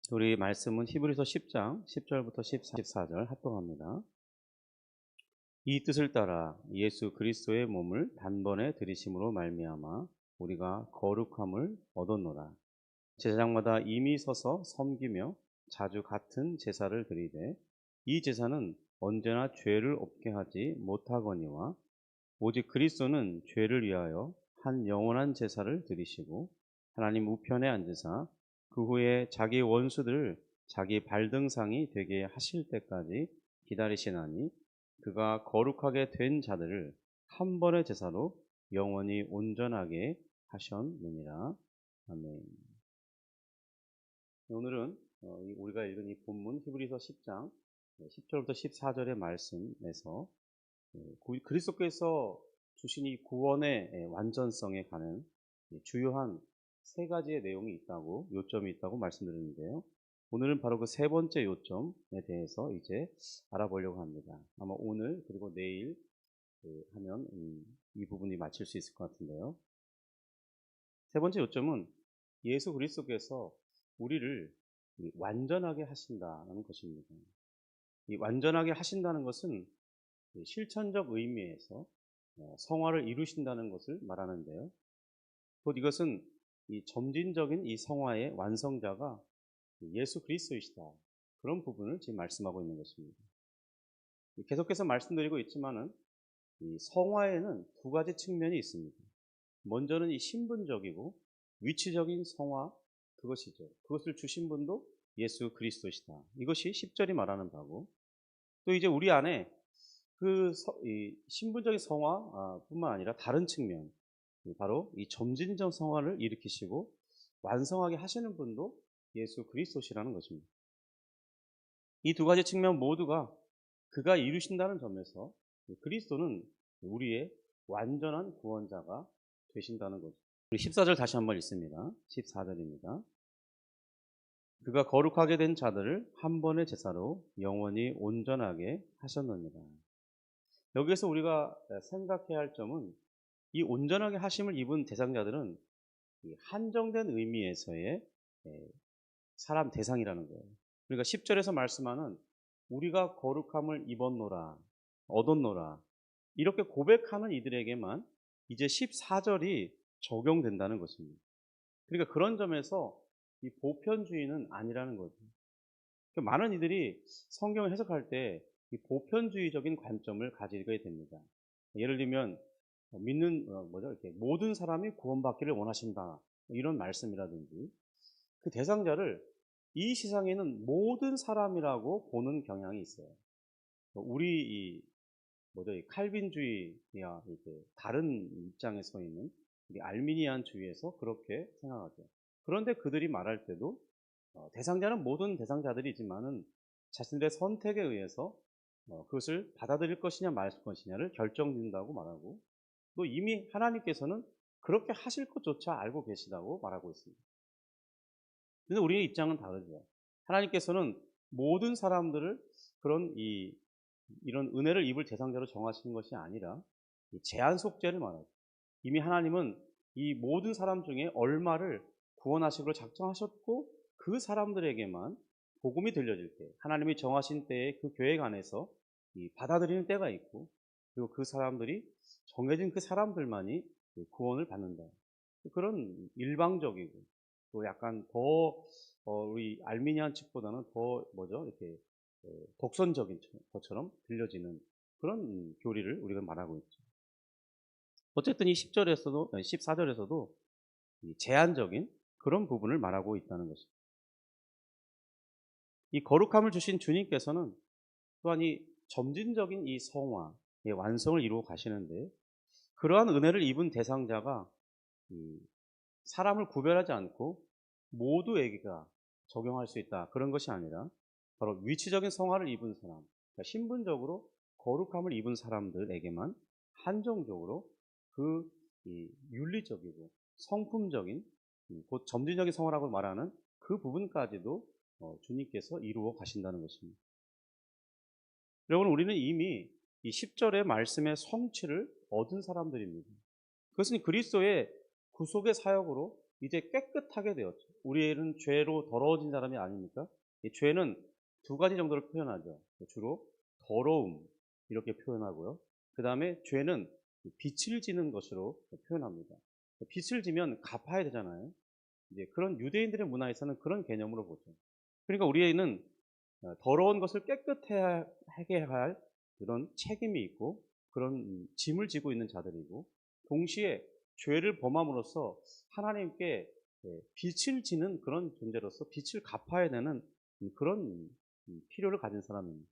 우리 말씀은 히브리서 10장 10절부터 14절 합독합니다. 이 뜻을 따라 예수 그리스도의 몸을 단번에 들이심으로 말미암아 우리가 거룩함을 얻었노라. 제사장마다 이미 서서 섬기며 자주 같은 제사를 드리되 이 제사는 언제나 죄를 없게 하지 못하거니와 오직 그리스도는 죄를 위하여 한 영원한 제사를 드리시고 하나님 우편에 앉으사 그 후에 자기 원수들을 자기 발등상이 되게 하실 때까지 기다리시나니 그가 거룩하게 된 자들을 한 번의 제사로 영원히 온전하게 하셨느니라. 아멘. 오늘은 우리가 읽은 이 본문 히브리서 10장 10절부터 14절의 말씀에서 그리스도께서 주신 이 구원의 완전성에 관한 주요한 세 가지의 내용이 있다고, 요점이 있다고 말씀드렸는데요. 오늘은 바로 그 세 번째 요점에 대해서 이제 알아보려고 합니다. 아마 오늘 그리고 내일 하면 이 부분이 마칠 수 있을 것 같은데요. 세 번째 요점은 예수 그리스도께서 우리를 완전하게 하신다는 것입니다. 이 완전하게 하신다는 것은 실천적 의미에서 성화를 이루신다는 것을 말하는데요. 곧 이것은 이 점진적인 이 성화의 완성자가 예수 그리스도이시다. 그런 부분을 지금 말씀하고 있는 것입니다. 계속해서 말씀드리고 있지만은 이 성화에는 두 가지 측면이 있습니다. 먼저는 이 신분적이고 위치적인 성화, 그것이죠. 그것을 주신 분도 예수 그리스도시다. 이것이 10절이 말하는 바고, 또 이제 우리 안에 이 신분적인 성화뿐만 아니라 다른 측면, 바로 이 점진적 성화를 일으키시고 완성하게 하시는 분도 예수 그리스도시라는 것입니다. 이 두 가지 측면 모두가 그가 이루신다는 점에서 그리스도는 우리의 완전한 구원자가 되신다는 거죠. 우리 14절 다시 한번 읽습니다. 14절입니다. 그가 거룩하게 된 자들을 한 번의 제사로 영원히 온전하게 하셨느니라. 여기에서 우리가 생각해야 할 점은 이 온전하게 하심을 입은 대상자들은 한정된 의미에서의 사람 대상이라는 거예요. 그러니까 10절에서 말씀하는 우리가 거룩함을 입었노라, 얻었노라, 이렇게 고백하는 이들에게만 이제 14절이 적용된다는 것입니다. 그러니까 그런 점에서 이 보편주의는 아니라는 거죠. 그러니까 많은 이들이 성경을 해석할 때 이 보편주의적인 관점을 가지게 됩니다. 예를 들면 믿는 이렇게 모든 사람이 구원받기를 원하신다, 이런 말씀이라든지, 그 대상자를 이 세상에는 모든 사람이라고 보는 경향이 있어요. 우리 이 칼빈주의야 이렇게 다른 입장에 서 있는 우리 알미니안주의에서 그렇게 생각하죠. 그런데 그들이 말할 때도 대상자는 모든 대상자들이지만은 자신들의 선택에 의해서 그것을 받아들일 것이냐 말 것이냐를 결정짓는다고 말하고, 또 이미 하나님께서는 그렇게 하실 것조차 알고 계시다고 말하고 있습니다. 근데 우리의 입장은 다르죠. 하나님께서는 모든 사람들을 이런 은혜를 입을 대상자로 정하시는 것이 아니라 제한 속죄를 말하죠. 이미 하나님은 이 모든 사람 중에 얼마를 구원하시기로 작정하셨고, 그 사람들에게만 복음이 들려질 때, 하나님이 정하신 때에 그 계획 안에서 받아들이는 때가 있고, 그리고 그 사람들이 정해진 그 사람들만이 구원을 받는다. 그런 일방적이고 또 약간 더 우리 알미니안 측보다는 더 이렇게 독선적인 것처럼 들려지는 그런 교리를 우리가 말하고 있죠. 어쨌든 이 10절에서도 14절에서도 제한적인 그런 부분을 말하고 있다는 것입니다. 이 거룩함을 주신 주님께서는 또한 이 점진적인 이 성화의 완성을 이루어 가시는데, 그러한 은혜를 입은 대상자가 사람을 구별하지 않고 모두에게가 적용할 수 있다, 그런 것이 아니라 바로 위치적인 성화를 입은 사람, 그러니까 신분적으로 거룩함을 입은 사람들에게만 한정적으로 그 윤리적이고 성품적인 곧 점진적인 성화라고 말하는 그 부분까지도 주님께서 이루어 가신다는 것입니다. 여러분, 우리는 이미 이 10절의 말씀의 성취를 얻은 사람들입니다. 그것은 그리스도의 구속의 사역으로 이제 깨끗하게 되었죠. 우리는 죄로 더러워진 사람이 아닙니까? 이 죄는 두 가지 정도를 표현하죠. 주로 더러움 이렇게 표현하고요. 그 다음에 죄는 빛을 지는 것으로 표현합니다. 빛을 지면 갚아야 되잖아요. 이제 그런 유대인들의 문화에서는 그런 개념으로 보죠. 그러니까 우리는 더러운 것을 깨끗하게 할 그런 책임이 있고 그런 짐을 지고 있는 자들이고, 동시에 죄를 범함으로써 하나님께 빛을 지는 그런 존재로서 빛을 갚아야 되는 그런 필요를 가진 사람입니다.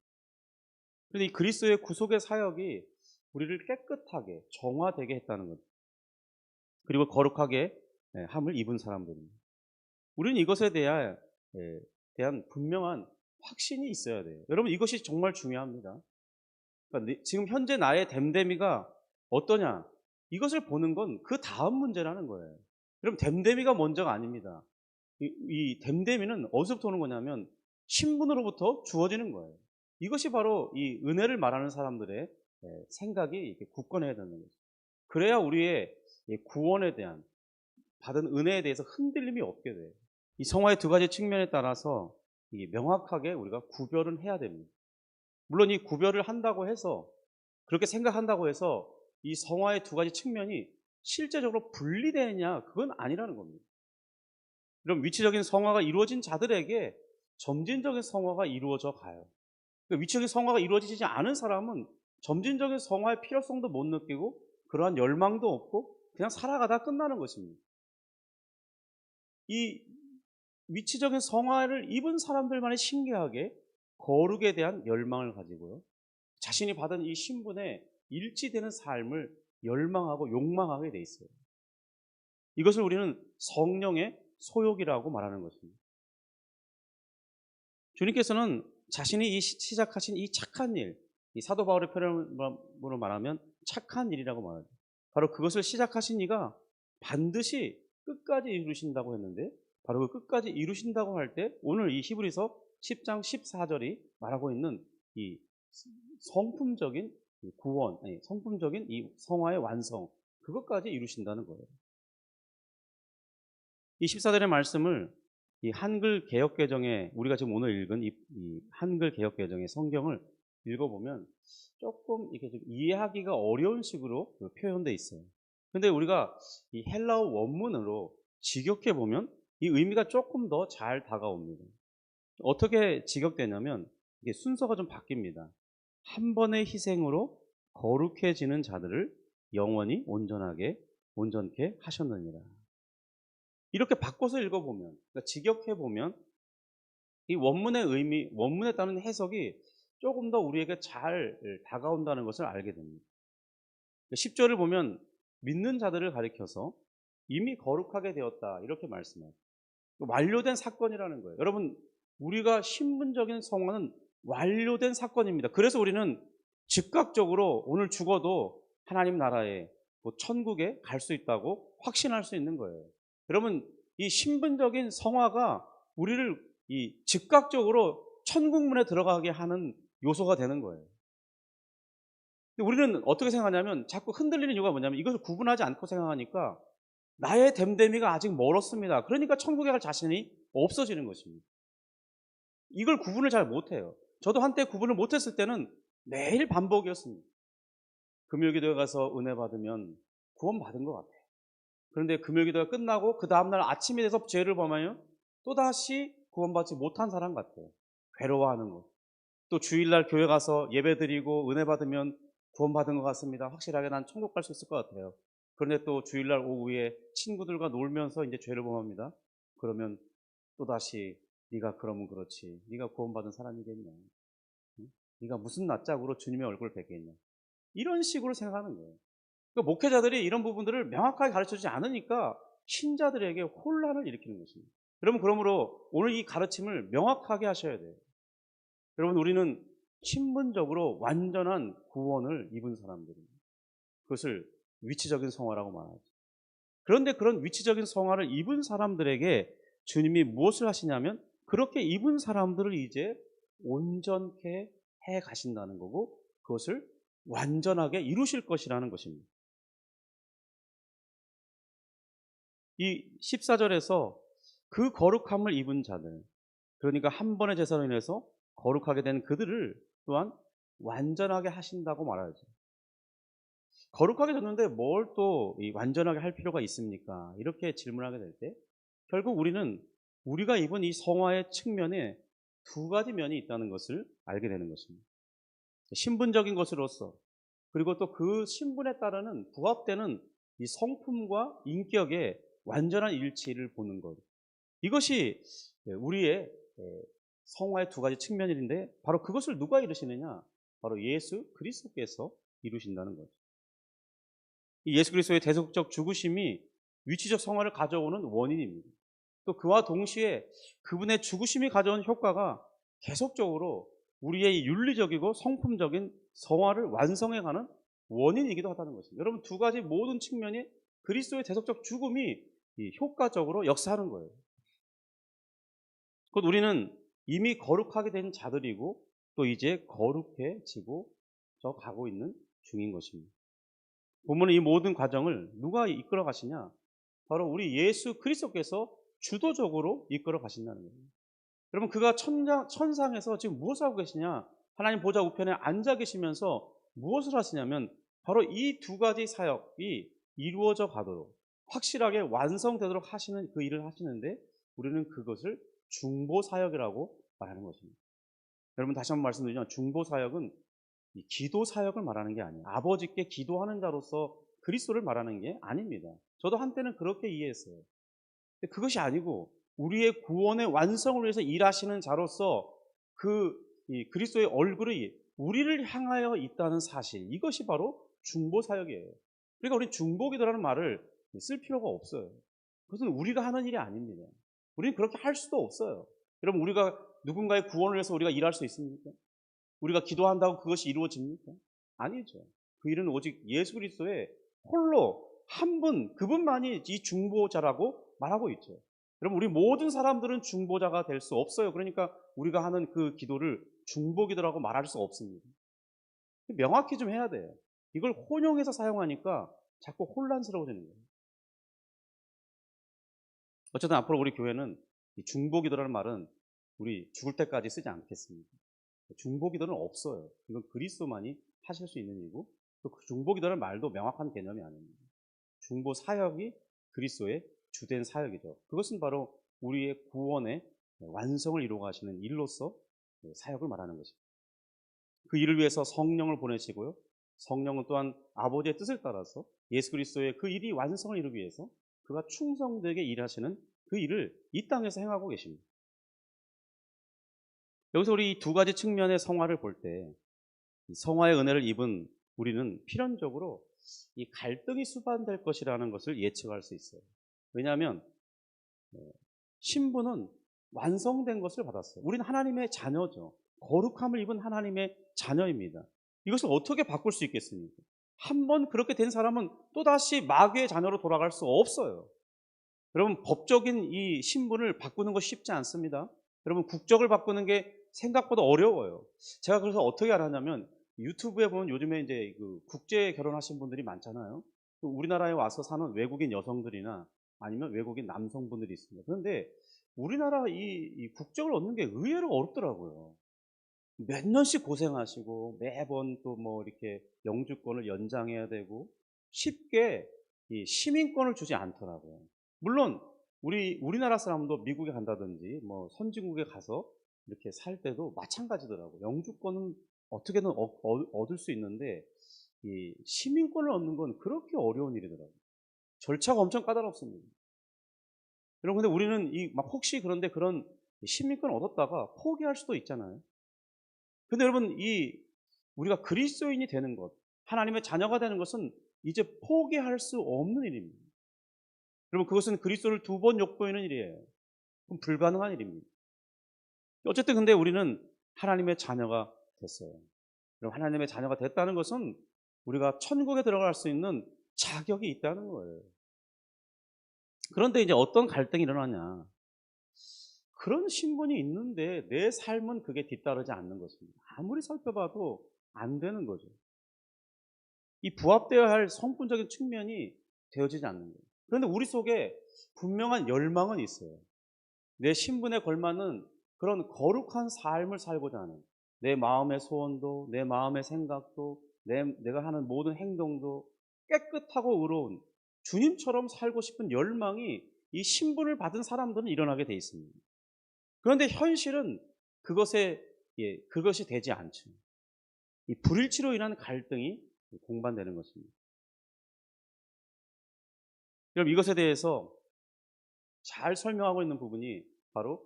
그런데 이 그리스도의 구속의 사역이 우리를 깨끗하게 정화되게 했다는 것, 그리고 거룩하게 함을 입은 사람들입니다. 우리는 이것에 대한 분명한 확신이 있어야 돼요. 여러분, 이것이 정말 중요합니다. 그러니까 지금 현재 나의 됨됨이가 어떠냐, 이것을 보는 건 그 다음 문제라는 거예요. 그럼 됨됨이가 먼저가 아닙니다. 이 됨됨이는 어디서부터 오는 거냐면 신분으로부터 주어지는 거예요. 이것이 바로 이 은혜를 말하는 사람들의 생각이 이렇게 굳건해야 되는 거죠. 그래야 우리의 구원에 대한, 받은 은혜에 대해서 흔들림이 없게 돼요. 이 성화의 두 가지 측면에 따라서 명확하게 우리가 구별은 해야 됩니다. 물론 이 구별을 한다고 해서, 그렇게 생각한다고 해서 이 성화의 두 가지 측면이 실제적으로 분리되느냐, 그건 아니라는 겁니다. 그럼 위치적인 성화가 이루어진 자들에게 점진적인 성화가 이루어져 가요. 그러니까 위치적인 성화가 이루어지지 않은 사람은 점진적인 성화의 필요성도 못 느끼고 그러한 열망도 없고 그냥 살아가다 끝나는 것입니다. 이 위치적인 성화를 입은 사람들만이 신기하게 거룩에 대한 열망을 가지고요, 자신이 받은 이 신분에 일치되는 삶을 열망하고 욕망하게 돼 있어요. 이것을 우리는 성령의 소욕이라고 말하는 것입니다. 주님께서는 자신이 시작하신 이 착한 일, 이 사도 바울의 표현으로 말하면 착한 일이라고 말하죠. 바로 그것을 시작하신 이가 반드시 끝까지 이루신다고 했는데, 바로 그 끝까지 이루신다고 할 때 오늘 이 히브리서 10장 14절이 말하고 있는 이 성품적인 구원, 성품적인 이 성화의 완성, 그것까지 이루신다는 거예요. 이 14절의 말씀을 이 한글 개역개정에, 우리가 지금 오늘 읽은 이 한글 개역개정의 성경을 읽어보면 조금 이렇게 좀 이해하기가 어려운 식으로 표현되어 있어요. 근데 우리가 이 헬라어 원문으로 직역해 보면 이 의미가 조금 더 잘 다가옵니다. 어떻게 직역되냐면 이게 순서가 좀 바뀝니다. 한 번의 희생으로 거룩해지는 자들을 영원히 온전케 하셨느니라. 이렇게 바꿔서 읽어보면, 그러니까 직역해보면 이 원문의 의미, 원문에 따른 해석이 조금 더 우리에게 잘 다가온다는 것을 알게 됩니다. 10절을 보면 믿는 자들을 가리켜서 이미 거룩하게 되었다, 이렇게 말씀해요. 완료된 사건이라는 거예요. 여러분, 우리가 신분적인 성화는 완료된 사건입니다. 그래서 우리는 즉각적으로 오늘 죽어도 하나님 나라에, 천국에 갈 수 있다고 확신할 수 있는 거예요. 여러분, 이 신분적인 성화가 우리를 이 즉각적으로 천국문에 들어가게 하는 요소가 되는 거예요. 근데 우리는 어떻게 생각하냐면 자꾸 흔들리는 이유가 뭐냐면 이것을 구분하지 않고 생각하니까 나의 됨됨이가 아직 멀었습니다. 그러니까 천국에 갈 자신이 없어지는 것입니다. 이걸 구분을 잘 못해요. 저도 한때 구분을 못했을 때는 매일 반복이었습니다. 금요일기도에 가서 은혜 받으면 구원 받은 것 같아요. 그런데 금요일기도가 끝나고 그 다음날 아침이 돼서 죄를 범하면 또다시 구원받지 못한 사람 같아요. 괴로워하는 것. 또 주일날 교회 가서 예배드리고 은혜 받으면 구원받은 것 같습니다. 확실하게 난 천국 갈 수 있을 것 같아요. 그런데 또 주일날 오후에 친구들과 놀면서 이제 죄를 범합니다. 그러면 또다시 네가 그러면 그렇지, 네가 구원받은 사람이겠냐, 네가 무슨 낯짝으로 주님의 얼굴을 뵙겠냐, 이런 식으로 생각하는 거예요. 그러니까 목회자들이 이런 부분들을 명확하게 가르쳐주지 않으니까 신자들에게 혼란을 일으키는 것입니다. 여러분, 그러므로 오늘 이 가르침을 명확하게 하셔야 돼요. 여러분, 우리는 신분적으로 완전한 구원을 입은 사람들입니다. 그것을 위치적인 성화라고 말하죠. 그런데 그런 위치적인 성화를 입은 사람들에게 주님이 무엇을 하시냐면 그렇게 입은 사람들을 이제 온전케 해 가신다는 거고, 그것을 완전하게 이루실 것이라는 것입니다. 이 14절에서 그 거룩함을 입은 자들, 그러니까 한 번의 제사로 인해서 거룩하게 된 그들을 또한 완전하게 하신다고 말하죠. 거룩하게 졌는데 뭘 또 완전하게 할 필요가 있습니까? 이렇게 질문하게 될 때 결국 우리는 우리가 입은 이 성화의 측면에 두 가지 면이 있다는 것을 알게 되는 것입니다. 신분적인 것으로서, 그리고 또 그 신분에 따르는 부합되는 이 성품과 인격의 완전한 일치를 보는 것. 이것이 우리의 성화의 두 가지 측면인데, 바로 그것을 누가 이루시느냐? 바로 예수 그리스도께서 이루신다는 거죠. 이 예수 그리스도의 대속적 죽으심이 위치적 성화를 가져오는 원인입니다. 또 그와 동시에 그분의 죽으심이 가져온 효과가 계속적으로 우리의 윤리적이고 성품적인 성화를 완성해가는 원인이기도 하다는 것입니다. 여러분, 두 가지 모든 측면이 그리스도의 대속적 죽음이 효과적으로 역사하는 거예요. 곧 우리는 이미 거룩하게 된 자들이고 또 이제 거룩해지고 저 가고 있는 중인 것입니다. 보면 이 모든 과정을 누가 이끌어 가시냐? 바로 우리 예수 그리스도께서 주도적으로 이끌어 가신다는 거예요. 여러분, 그가 천상에서 지금 무엇을 하고 계시냐? 하나님 보좌 우편에 앉아 계시면서 무엇을 하시냐면 바로 이 두 가지 사역이 이루어져 가도록 확실하게 완성되도록 하시는 그 일을 하시는데, 우리는 그것을 중보 사역이라고 말하는 것입니다. 여러분, 다시 한번 말씀드리면 중보 사역은 이 기도 사역을 말하는 게 아니에요. 아버지께 기도하는 자로서 그리스도를 말하는 게 아닙니다. 저도 한때는 그렇게 이해했어요. 근데 그것이 아니고 우리의 구원의 완성을 위해서 일하시는 자로서 이 그리스도의 얼굴이 우리를 향하여 있다는 사실, 이것이 바로 중보 사역이에요. 그러니까 우리는 중보기도라는 말을 쓸 필요가 없어요. 그것은 우리가 하는 일이 아닙니다. 우리는 그렇게 할 수도 없어요. 여러분, 우리가 누군가의 구원을 위해서 우리가 일할 수 있습니까? 우리가 기도한다고 그것이 이루어집니까? 아니죠. 그 일은 오직 예수 그리스도의 홀로 한 분, 그분만이 이 중보자라고 말하고 있죠. 여러분, 우리 모든 사람들은 중보자가 될 수 없어요. 그러니까 우리가 하는 그 기도를 중보기도라고 말할 수 없습니다. 명확히 좀 해야 돼요. 이걸 혼용해서 사용하니까 자꾸 혼란스러워지는 거예요. 어쨌든 앞으로 우리 교회는 이 중보기도라는 말은 우리 죽을 때까지 쓰지 않겠습니다. 중보기도는 없어요. 이건 그리스도만이 하실 수 있는 일이고, 또 그 중보기도라는 말도 명확한 개념이 아닙니다. 중보 사역이 그리스도의 주된 사역이죠. 그것은 바로 우리의 구원의 완성을 이루어 가시는 일로서 사역을 말하는 것입니다. 그 일을 위해서 성령을 보내시고요. 성령은 또한 아버지의 뜻을 따라서 예수 그리스도의 그 일이 완성을 이루기 위해서 그가 충성되게 일하시는 그 일을 이 땅에서 행하고 계십니다. 여기서 우리 이 두 가지 측면의 성화를 볼 때 성화의 은혜를 입은 우리는 필연적으로 이 갈등이 수반될 것이라는 것을 예측할 수 있어요. 왜냐하면 신부는 완성된 것을 받았어요. 우리는 하나님의 자녀죠. 거룩함을 입은 하나님의 자녀입니다. 이것을 어떻게 바꿀 수 있겠습니까? 한 번 그렇게 된 사람은 또다시 마귀의 자녀로 돌아갈 수 없어요. 여러분, 법적인 이 신분을 바꾸는 것이 쉽지 않습니다. 여러분, 국적을 바꾸는 게 생각보다 어려워요. 제가 그래서 어떻게 알았냐면 유튜브에 보면 요즘에 이제 그 국제 결혼하신 분들이 많잖아요. 우리나라에 와서 사는 외국인 여성들이나 아니면 외국인 남성분들이 있습니다. 그런데 우리나라 이 국적을 얻는 게 의외로 어렵더라고요. 몇 년씩 고생하시고 매번 또 뭐 이렇게 영주권을 연장해야 되고 쉽게 이 시민권을 주지 않더라고요. 물론 우리나라 사람도 미국에 간다든지 뭐 선진국에 가서 이렇게 살 때도 마찬가지더라고요. 영주권은 어떻게든 얻을 수 있는데 이 시민권을 얻는 건 그렇게 어려운 일이더라고요. 절차가 엄청 까다롭습니다. 여러분, 근데 우리는 막 혹시 그런데 그런 시민권을 얻었다가 포기할 수도 있잖아요. 근데 여러분, 우리가 그리스도인이 되는 것, 하나님의 자녀가 되는 것은 이제 포기할 수 없는 일입니다. 여러분, 그것은 그리스도를 두 번 욕보이는 일이에요. 그럼 불가능한 일입니다. 어쨌든 근데 우리는 하나님의 자녀가 됐어요. 그럼 하나님의 자녀가 됐다는 것은 우리가 천국에 들어갈 수 있는 자격이 있다는 거예요. 그런데 이제 어떤 갈등이 일어나냐? 그런 신분이 있는데 내 삶은 그게 뒤따르지 않는 것입니다. 아무리 살펴봐도 안 되는 거죠. 이 부합되어야 할 성품적인 측면이 되어지지 않는 거예요. 그런데 우리 속에 분명한 열망은 있어요. 내 신분에 걸맞는 그런 거룩한 삶을 살고자 하는 내 마음의 소원도, 내 마음의 생각도, 내가 하는 모든 행동도 깨끗하고 의로운 주님처럼 살고 싶은 열망이 이 신분을 받은 사람들은 일어나게 돼 있습니다. 그런데 현실은 그것이 되지 않죠. 이 불일치로 인한 갈등이 공반되는 것입니다. 그럼 이것에 대해서 잘 설명하고 있는 부분이 바로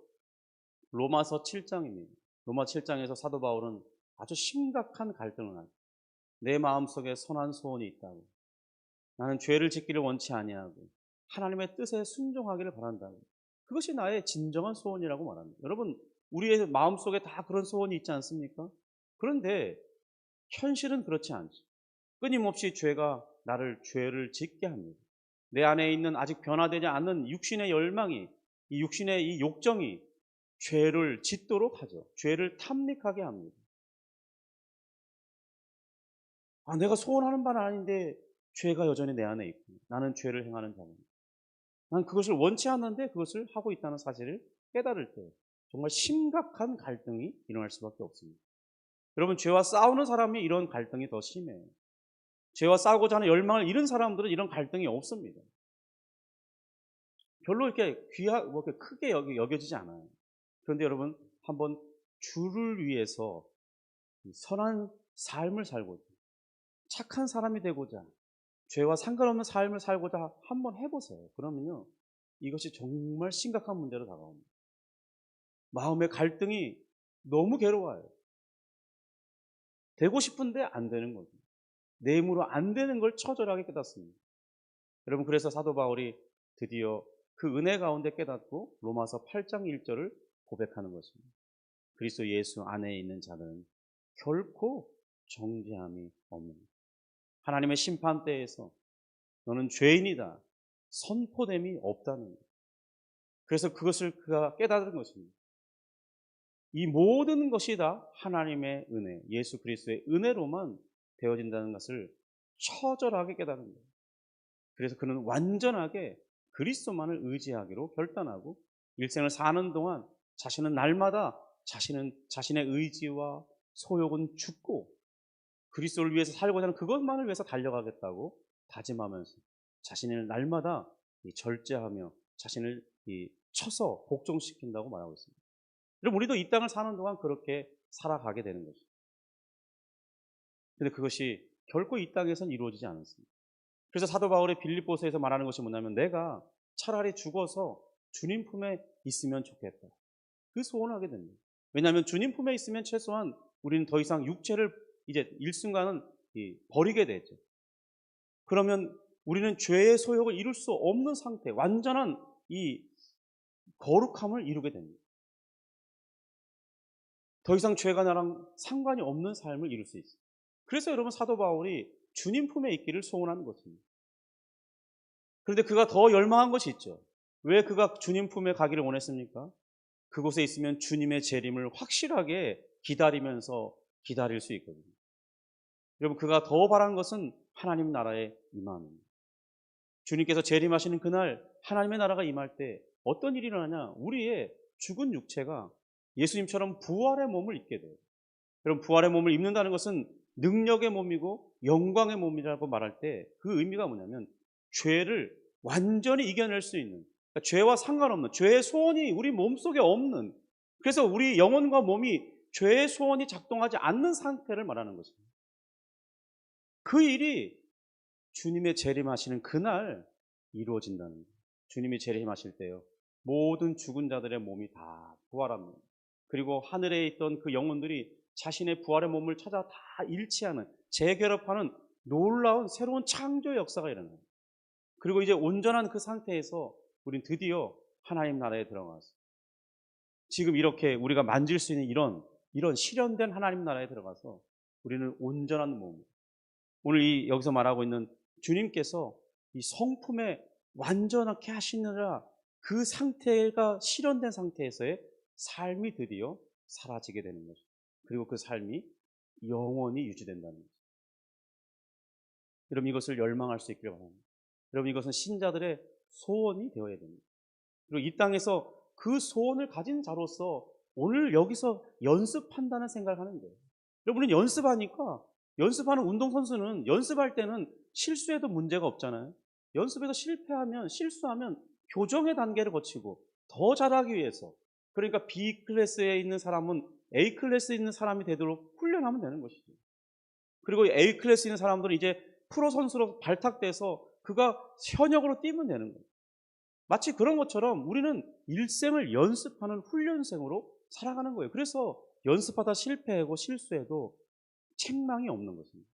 로마서 7장입니다. 로마 7장에서 사도 바울은 아주 심각한 갈등을 하죠. 내 마음속에 선한 소원이 있다고. 나는 죄를 짓기를 원치 아니하고 하나님의 뜻에 순종하기를 바란다고. 그것이 나의 진정한 소원이라고 말합니다. 여러분, 우리의 마음속에 다 그런 소원이 있지 않습니까? 그런데 현실은 그렇지 않죠. 끊임없이 죄가 나를 죄를 짓게 합니다. 내 안에 있는 아직 변화되지 않는 육신의 열망이, 이 육신의 이 욕정이 죄를 짓도록 하죠. 죄를 탐닉하게 합니다. 내가 소원하는 바는 아닌데 죄가 여전히 내 안에 있고 나는 죄를 행하는 자입니다. 난 그것을 원치 않는데 그것을 하고 있다는 사실을 깨달을 때 정말 심각한 갈등이 일어날 수밖에 없습니다. 여러분, 죄와 싸우는 사람이 이런 갈등이 더 심해요. 죄와 싸우고자 하는 열망을 잃은 사람들은 이런 갈등이 없습니다. 별로 이렇게 이렇게 크게 여겨지지 않아요. 그런데 여러분, 한번 주를 위해서 선한 삶을 살고자, 착한 사람이 되고자, 죄와 상관없는 삶을 살고자 한번 해보세요. 그러면요, 이것이 정말 심각한 문제로 다가옵니다. 마음의 갈등이 너무 괴로워요. 되고 싶은데 안 되는 거죠. 내 힘으로 안 되는 걸 처절하게 깨닫습니다. 여러분, 그래서 사도 바울이 드디어 그 은혜 가운데 깨닫고 로마서 8장 1절을 고백하는 것입니다. 그리스도 예수 안에 있는 자는 결코 정죄함이 없는, 하나님의 심판대에서 너는 죄인이다 선포됨이 없다는 거예요. 그래서 그것을 그가 깨달은 것입니다. 이 모든 것이 다 하나님의 은혜, 예수 그리스도의 은혜로만 되어진다는 것을 처절하게 깨달은 거예요. 그래서 그는 완전하게 그리스도만을 의지하기로 결단하고 일생을 사는 동안 자신은 날마다 자신의 의지와 소욕은 죽고 그리스도를 위해서 살고자 하는 그것만을 위해서 달려가겠다고 다짐하면서 자신을 날마다 절제하며 자신을 쳐서 복종시킨다고 말하고 있습니다. 그럼 우리도 이 땅을 사는 동안 그렇게 살아가게 되는 거죠. 근데 그것이 결코 이 땅에선 이루어지지 않았습니다. 그래서 사도 바울의 빌립보서에서 말하는 것이 뭐냐면 내가 차라리 죽어서 주님 품에 있으면 좋겠다. 그 소원을 하게 됩니다. 왜냐하면 주님 품에 있으면 최소한 우리는 더 이상 육체를 이제 일순간은 버리게 되죠. 그러면 우리는 죄의 소욕을 이룰 수 없는 상태, 완전한 이 거룩함을 이루게 됩니다. 더 이상 죄가 나랑 상관이 없는 삶을 이룰 수 있어요. 그래서 여러분, 사도 바울이 주님 품에 있기를 소원하는 것입니다. 그런데 그가 더 열망한 것이 있죠. 왜 그가 주님 품에 가기를 원했습니까? 그곳에 있으면 주님의 재림을 확실하게 기다리면서 기다릴 수 있거든요. 여러분, 그가 더 바란 것은 하나님 나라의 임함입니다. 주님께서 재림하시는 그날 하나님의 나라가 임할 때 어떤 일이 일어나냐? 우리의 죽은 육체가 예수님처럼 부활의 몸을 입게 돼요. 여러분, 부활의 몸을 입는다는 것은 능력의 몸이고 영광의 몸이라고 말할 때 그 의미가 뭐냐면 죄를 완전히 이겨낼 수 있는, 그러니까 죄와 상관없는, 죄의 소원이 우리 몸속에 없는, 그래서 우리 영혼과 몸이 죄의 소원이 작동하지 않는 상태를 말하는 것입니다. 그 일이 주님의 재림하시는 그날 이루어진다는 거예요. 주님이 재림하실 때요, 모든 죽은 자들의 몸이 다 부활합니다. 그리고 하늘에 있던 그 영혼들이 자신의 부활의 몸을 찾아 다 일치하는, 재결합하는 놀라운 새로운 창조의 역사가 일어나요. 그리고 이제 온전한 그 상태에서 우린 드디어 하나님 나라에 들어가서 지금 이렇게 우리가 만질 수 있는 이런 실현된 하나님 나라에 들어가서 우리는 온전한 몸, 오늘 여기서 말하고 있는 주님께서 이 성품에 완전하게 하시느라 그 상태가 실현된 상태에서의 삶이 드디어 사라지게 되는 거죠. 그리고 그 삶이 영원히 유지된다는 거죠. 여러분, 이것을 열망할 수 있기를 바랍니다. 여러분, 이것은 신자들의 소원이 되어야 됩니다. 그리고 이 땅에서 그 소원을 가진 자로서 오늘 여기서 연습한다는 생각을 하는 거예요. 여러분은 연습하니까 연습하는 운동선수는 연습할 때는 실수해도 문제가 없잖아요. 연습에서 실패하면 실수하면 교정의 단계를 거치고 더 잘하기 위해서 그러니까 B 클래스에 있는 사람은 A 클래스에 있는 사람이 되도록 훈련하면 되는 것이죠. 그리고 A 클래스에 있는 사람들은 이제 프로 선수로 발탁돼서 그가 현역으로 뛰면 되는 거예요. 마치 그런 것처럼 우리는 일생을 연습하는 훈련생으로 살아가는 거예요. 그래서 연습하다 실패하고 실수해도 책망이 없는 것입니다.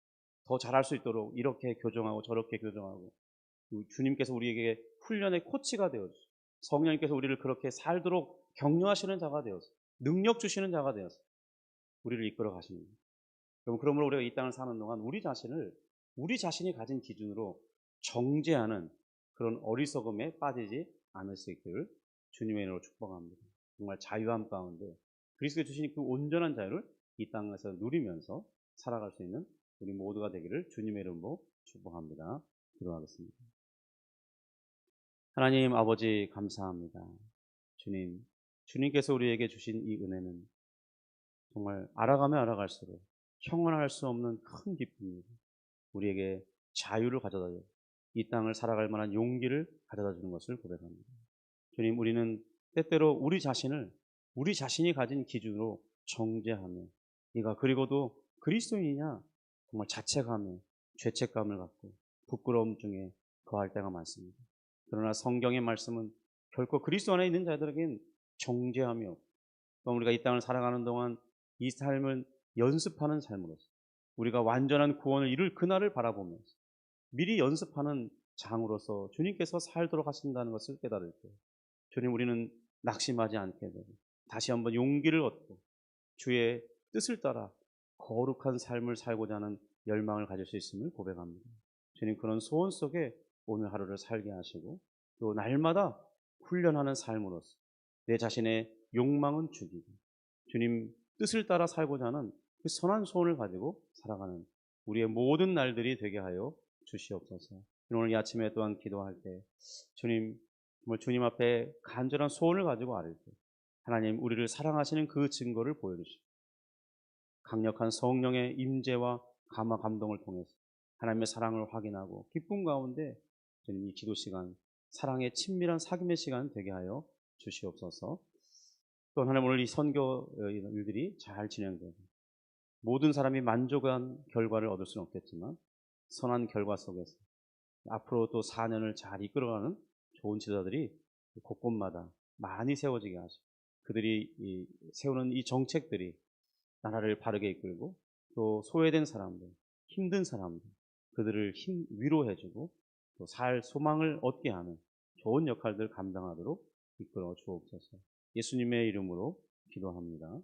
더 잘할 수 있도록 이렇게 교정하고 저렇게 교정하고 주님께서 우리에게 훈련의 코치가 되어서 성령님께서 우리를 그렇게 살도록 격려하시는 자가 되어서 능력 주시는 자가 되어서 우리를 이끌어 가십니다. 그러므로 우리가 이 땅을 사는 동안 우리 자신이 가진 기준으로 정죄하는 그런 어리석음에 빠지지 않을 수 있기를 주님의 이름으로 축복합니다. 정말 자유함 가운데 그리스도에 주신 그 온전한 자유를 이 땅에서 누리면서 살아갈 수 있는 우리 모두가 되기를 주님의 이름으로 축복합니다. 기도하겠습니다. 하나님 아버지 감사합니다. 주님께서 우리에게 주신 이 은혜는 정말 알아가면 알아갈수록 형언할 수 없는 큰 기쁨입니다. 우리에게 자유를 가져다 주고 이 땅을 살아갈 만한 용기를 가져다 주는 것을 고백합니다. 주님, 우리는 때때로 우리 자신이 가진 기준으로 정죄하며 네가 그리고도 그리스도인이냐 정말 자책하며 죄책감을 갖고 부끄러움 중에 거할 때가 많습니다. 그러나 성경의 말씀은 결코 그리스도 안에 있는 자들에겐 정죄함이 없고 또 우리가 이 땅을 살아가는 동안 이 삶을 연습하는 삶으로서 우리가 완전한 구원을 이룰 그날을 바라보면서 미리 연습하는 장으로서 주님께서 살도록 하신다는 것을 깨달을 때 주님 우리는 낙심하지 않게 되고 다시 한번 용기를 얻고 주의 뜻을 따라 거룩한 삶을 살고자 하는 열망을 가질 수 있음을 고백합니다. 주님 그런 소원 속에 오늘 하루를 살게 하시고 또 날마다 훈련하는 삶으로서 내 자신의 욕망은 죽이고 주님 뜻을 따라 살고자 하는 그 선한 소원을 가지고 살아가는 우리의 모든 날들이 되게 하여 주시옵소서. 오늘 이 아침에 또한 기도할 때 주님 정말 주님 앞에 간절한 소원을 가지고 아뢰 때 하나님 우리를 사랑하시는 그 증거를 보여주시고 강력한 성령의 임재와 감화 감동을 통해서 하나님의 사랑을 확인하고 기쁨 가운데 주님 이 기도 시간 사랑의 친밀한 사귐의 시간 되게 하여 주시옵소서. 또 하나님 오늘 이 선교 일들이 잘 진행되고 모든 사람이 만족한 결과를 얻을 수는 없겠지만 선한 결과 속에서 앞으로 또 4년을 잘 이끌어가는 좋은 지도자들이 곳곳마다 많이 세워지게 하시고 그들이 세우는 이 정책들이 나라를 바르게 이끌고 또 소외된 사람들, 힘든 사람들 그들을 위로해주고 또 살 소망을 얻게 하는 좋은 역할들 감당하도록 이끌어 주옵소서. 예수님의 이름으로 기도합니다.